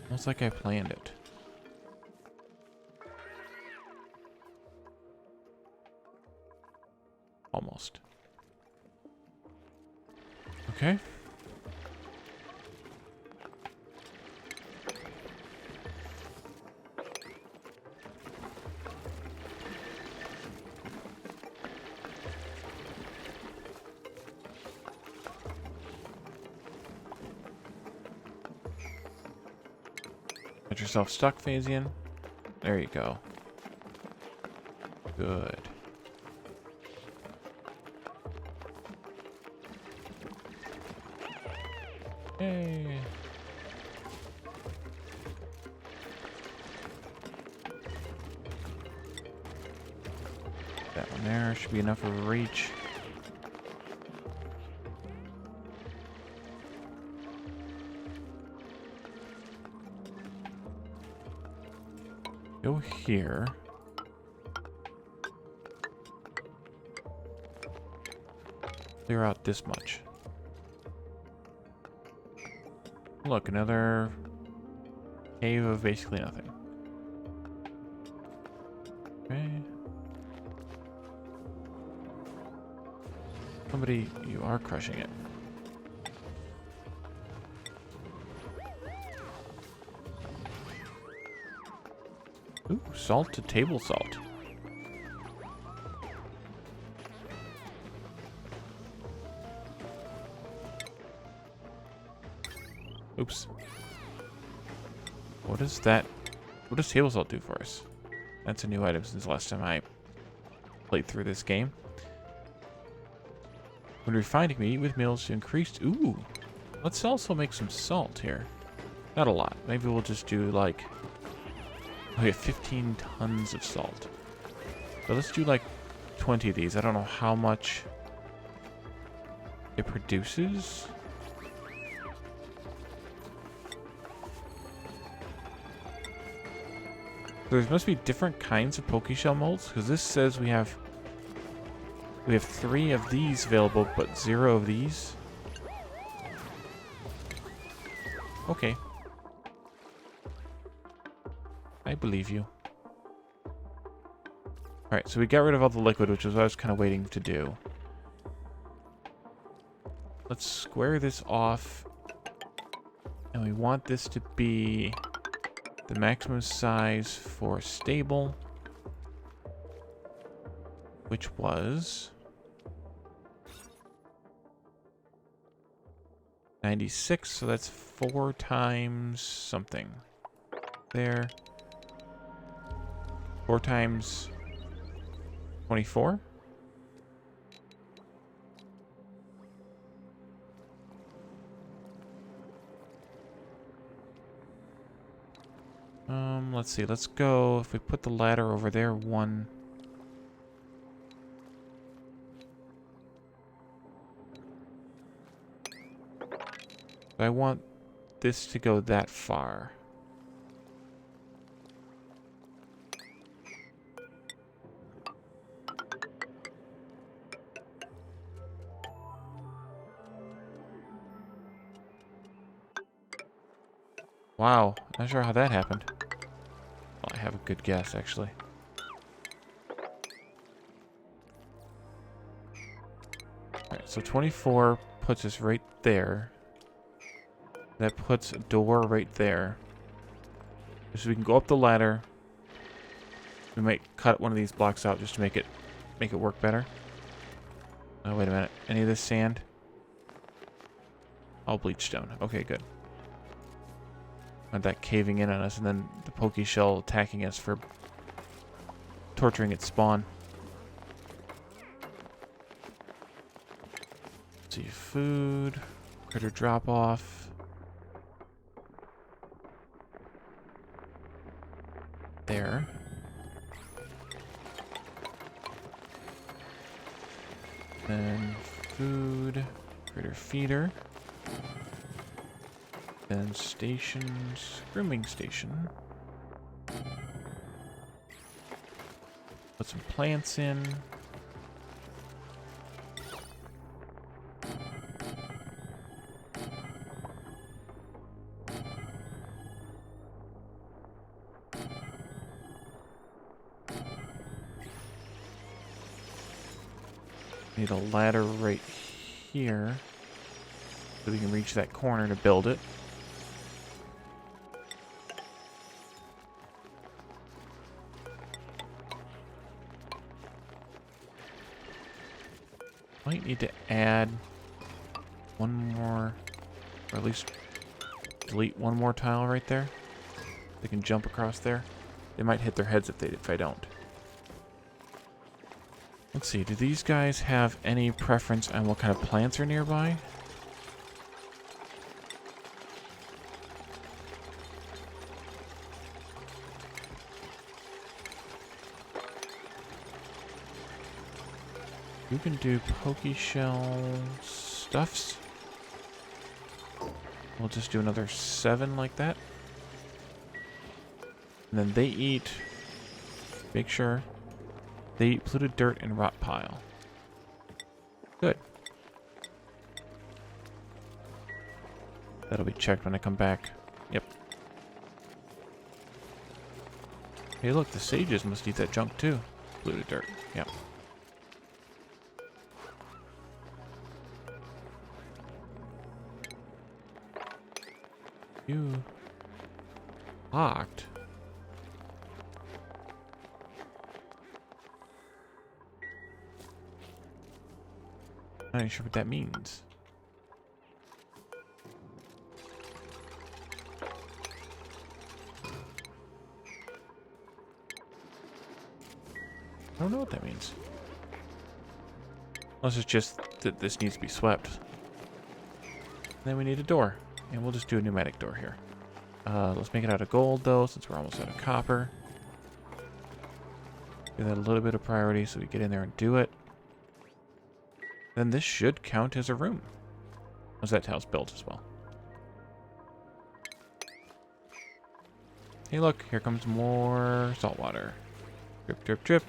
Almost like I planned it. Almost. Okay. Get yourself stuck, Phasian. There you go. Good. Yay. That one there should be enough of a reach. Go here. Clear out this much. Look, another cave of basically nothing. Okay. Somebody, you are crushing it. Ooh, salt to table salt. Oops. What is that? What does table salt do for us? That's a new item since the last time I played through this game. When refining meat with meals to increase... Ooh. Let's also make some salt here. Not a lot. Maybe we'll just do like... Oh, yeah, 15 tons of salt. So let's do like 20 of these. I don't know how much it produces. There must be different kinds of Pokeshell molds, because this says we have 3 of these available, but 0 of these. Okay. I believe you. Alright, so we got rid of all the liquid, which is what I was kind of waiting to do. Let's square this off. And we want this to be the maximum size for stable, which was 96, so that's 4 times something. There. 4 times 24? Let's see. Let's go. If we put the ladder over there, 1. I want this to go that far. Wow, not sure how that happened. Well, I have a good guess, actually. Alright, so 24 puts us right there. That puts a door right there. So we can go up the ladder. We might cut one of these blocks out just to make it work better. Oh, wait a minute. Any of this sand? All bleach stone. Okay, good. Not that caving in on us, and then the Pokeshell attacking us for torturing its spawn. Let's see, food, critter drop off. There. Then food, critter feeder. Then stations, grooming station. Put some plants in. Need a ladder right here so we can reach that corner to build it. Might need to add one more, or at least delete one more tile right there. They can jump across there. They might hit their heads if I don't. Let's see, do these guys have any preference on what kind of plants are nearby? You can do Pokeshell stuffs. We'll just do another 7 like that. And then they eat, make sure, they eat polluted dirt and rot pile. Good. That'll be checked when I come back. Yep. Hey look, the sages must eat that junk too. Polluted dirt. Yep. You locked. I'm not sure what that means. I don't know what that means. Unless it's just that this needs to be swept. Then we need a door. And we'll just do a pneumatic door here. Let's make it out of gold, though, since we're almost out of copper. Give that a little bit of priority so we get in there and do it. Then this should count as a room. Once that tile's built as well. Hey, look, here comes more salt water. Drip, drip, drip.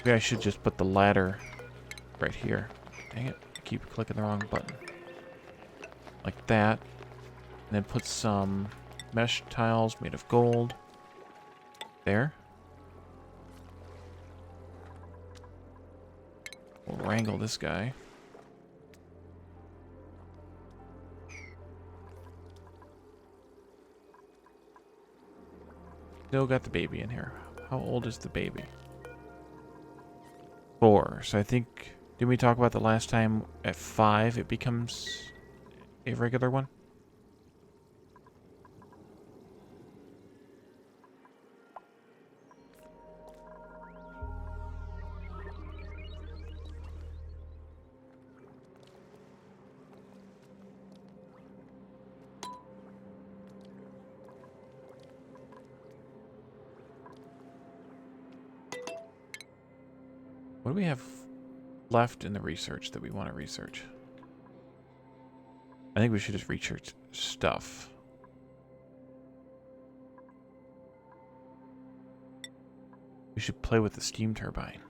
Maybe I should just put the ladder right here. Dang it, I keep clicking the wrong button. Like that. And then put some mesh tiles made of gold. There. We'll wrangle this guy. Still got the baby in here. How old is the baby? 4. So I think, didn't we talk about the last time at 5 it becomes a regular one? What do we have left in the research that we want to research? I think we should just research stuff. We should play with the steam turbine.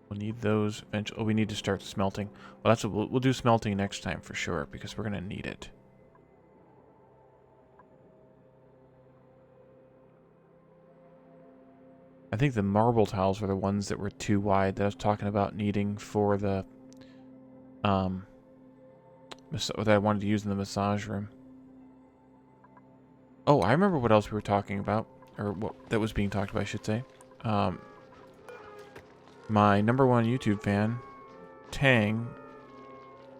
We'll need those eventually. Oh, we need to start smelting. Well, that's what we'll do smelting next time for sure, because we're going to need it. I think the marble tiles were the ones that were too wide that I was talking about needing for the that I wanted to use in the massage room. Oh, I remember what else we were talking about, or what that was being talked about, I should say. My #1 YouTube fan, Tang,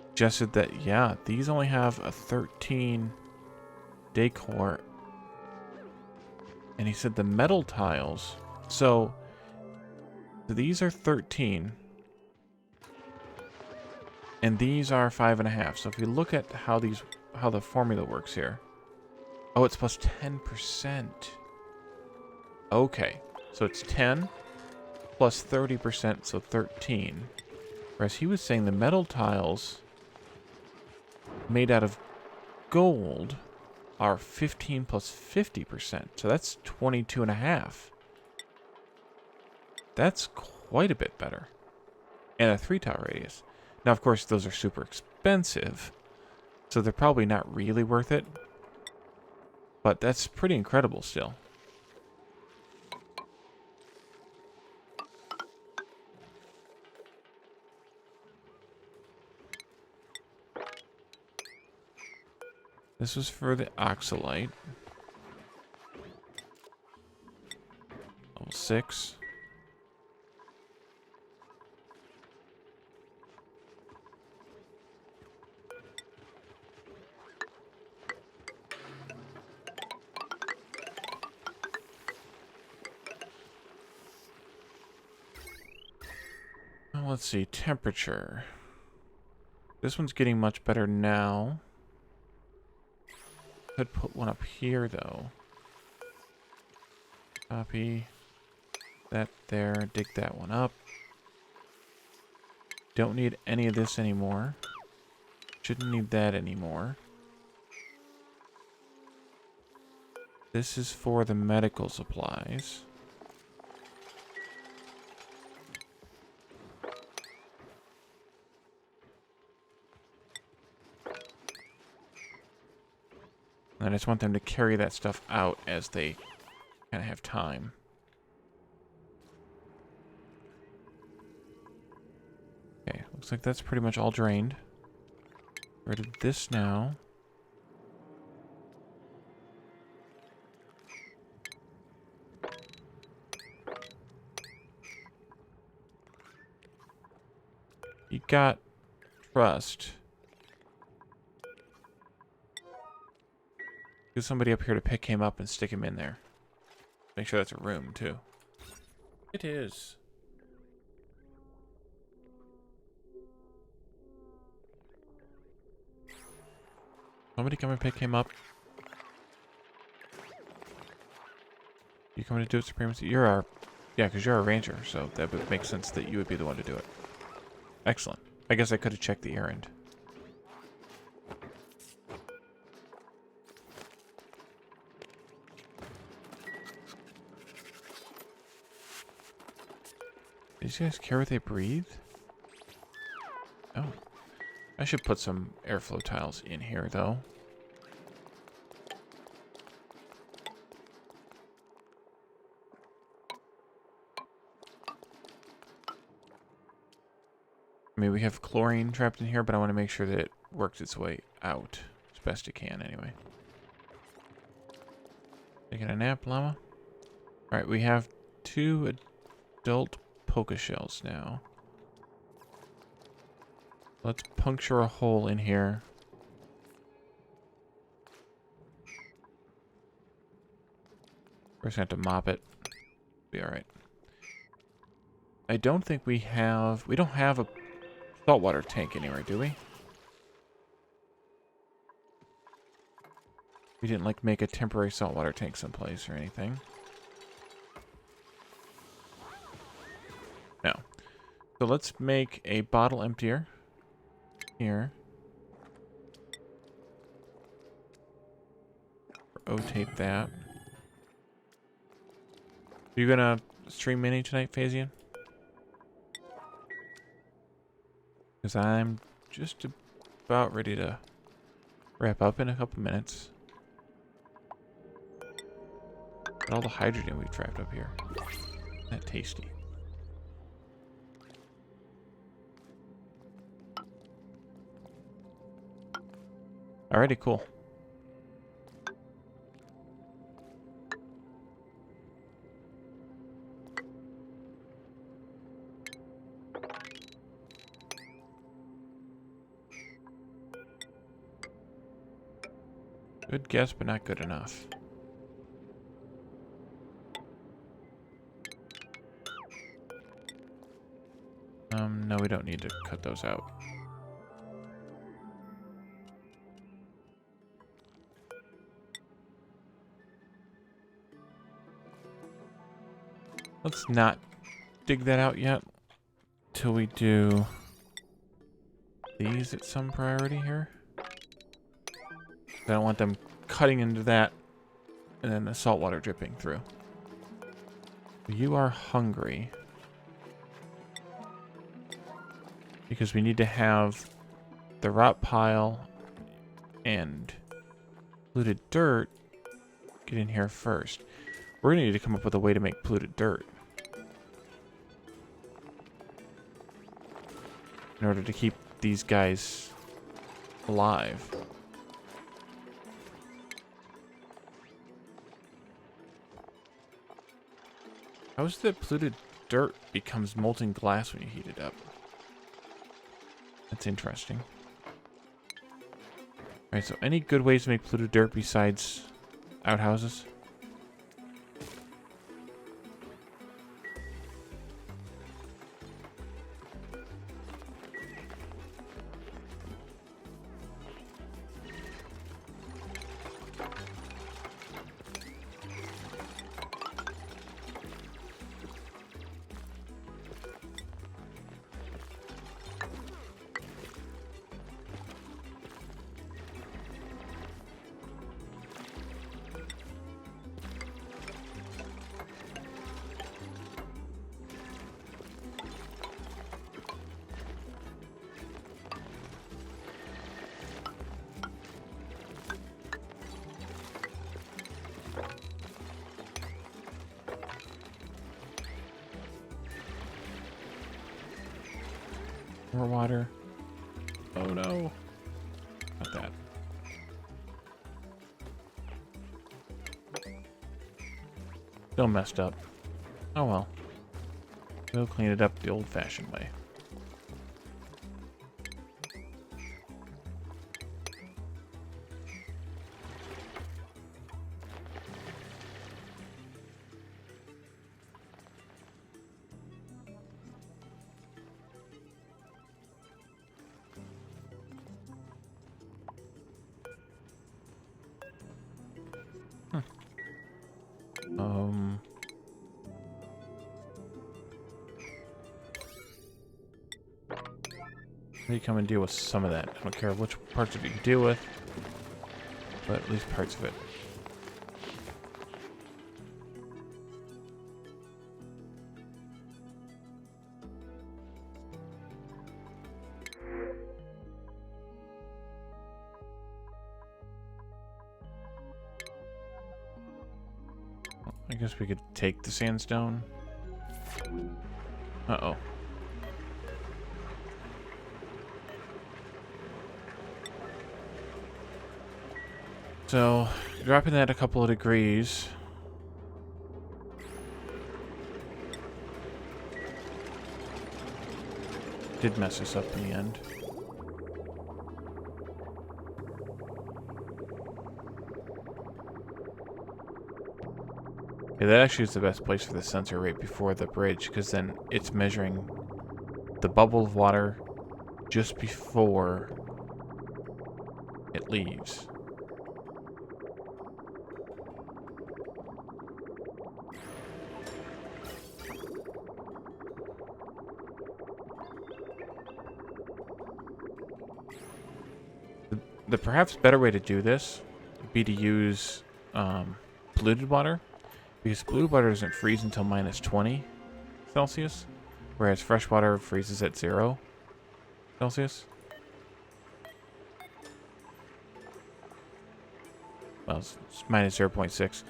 suggested that, yeah, these only have a 13 decor. And he said the metal tiles, so these are 13. And these are 5.5. So if you look at how the formula works here. Oh, it's plus 10%. Okay. So it's 10 plus 30%, so 13. Whereas he was saying the metal tiles made out of gold are 15 plus 50%. So that's 22.5. That's quite a bit better. And a 3-tile radius. Now, of course, those are super expensive. So they're probably not really worth it. But that's pretty incredible still. This was for the oxalite. Level 6. Well, let's see, temperature. This one's getting much better now. Could put one up here, though. Copy that there, dig that one up. Don't need any of this anymore. Shouldn't need that anymore. This is for the medical supplies. And I just want them to carry that stuff out as they kind of have time. Okay, looks like that's pretty much all drained. Rid of this now. You got trust. Get somebody up here to pick him up and stick him in there. Make sure that's a room, too. It is. Somebody come and pick him up. You coming to do it, Supremacy? You're our Yeah, because you're a ranger, so that would make sense that you would be the one to do it. Excellent. I guess I could have checked the errand. Do these guys care what they breathe? Oh. I should put some airflow tiles in here, though. I mean, we have chlorine trapped in here, but I want to make sure that it works its way out as best it can, anyway. Taking a nap, llama? Alright, we have 2 adult poker shells now. Let's puncture a hole in here. We're just going to have to mop it. Be alright. I don't think we have... We don't have a saltwater tank anywhere, do we? We didn't, like, make a temporary saltwater tank someplace or anything. No. So let's make a bottle emptier. Here. Rotate that. Are you gonna stream mini tonight, Phasian? Because I'm just about ready to wrap up in a couple minutes. Look at all the hydrogen we trapped up here. Isn't that tasty? Alrighty, cool. Good guess, but not good enough. No, we don't need to cut those out. Let's not dig that out yet till we do these at some priority here. I don't want them cutting into that and then the salt water dripping through. You are hungry. Because we need to have the rot pile and polluted dirt get in here first. We're going to need to come up with a way to make polluted dirt. In order to keep these guys alive. How is it that polluted dirt becomes molten glass when you heat it up? That's interesting. Alright, so any good ways to make polluted dirt besides outhouses? More water. Oh no. Not that. Still messed up. Oh well. We'll clean it up the old-fashioned way. Maybe come and deal with some of that. I don't care which parts of it you deal with, but at least parts of it. I guess we could take the sandstone. Uh-oh. So, dropping that a couple of degrees. Did mess us up in the end. Yeah, that actually is the best place for the sensor right before the bridge, because then it's measuring the bubble of water just before it leaves. The perhaps better way to do this would be to use polluted water, because polluted water doesn't freeze until -20 Celsius, whereas fresh water freezes at 0 Celsius. Well, it's -0.6.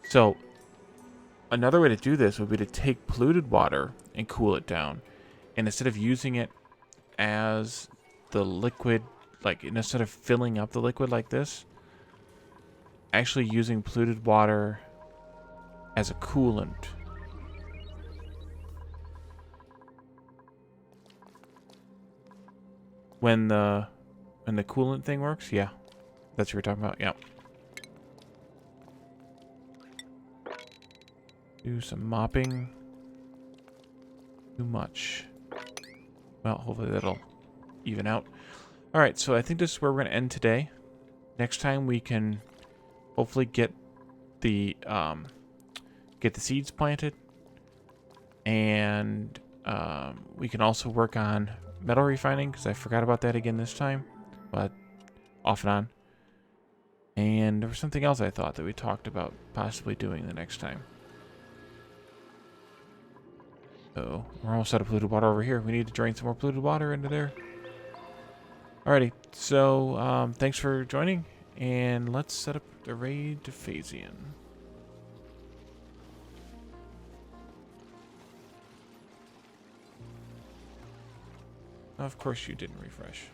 So another way to do this would be to take polluted water and cool it down, and instead of using it as the liquid, like instead of filling up the liquid like this, actually using polluted water as a coolant. When the coolant thing works, yeah. That's what you're talking about, yeah. Do some mopping. Too much. Well, hopefully that'll even out. Alright, so I think this is where we're going to end today. Next time we can hopefully get the seeds planted. And we can also work on metal refining, because I forgot about that again this time. But off and on. And there was something else I thought that we talked about possibly doing the next time. So we're almost out of polluted water over here. We need to drain some more polluted water into there. Alrighty, so thanks for joining, and let's set up the raid to Phasian. Of course you didn't refresh.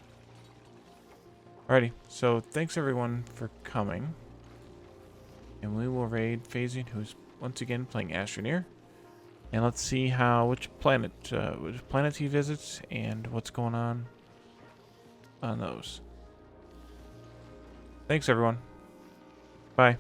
Alrighty, so thanks everyone for coming. And we will raid Phasian, who's once again playing Astroneer. And let's see which planets he visits and what's going on those. Thanks everyone. Bye.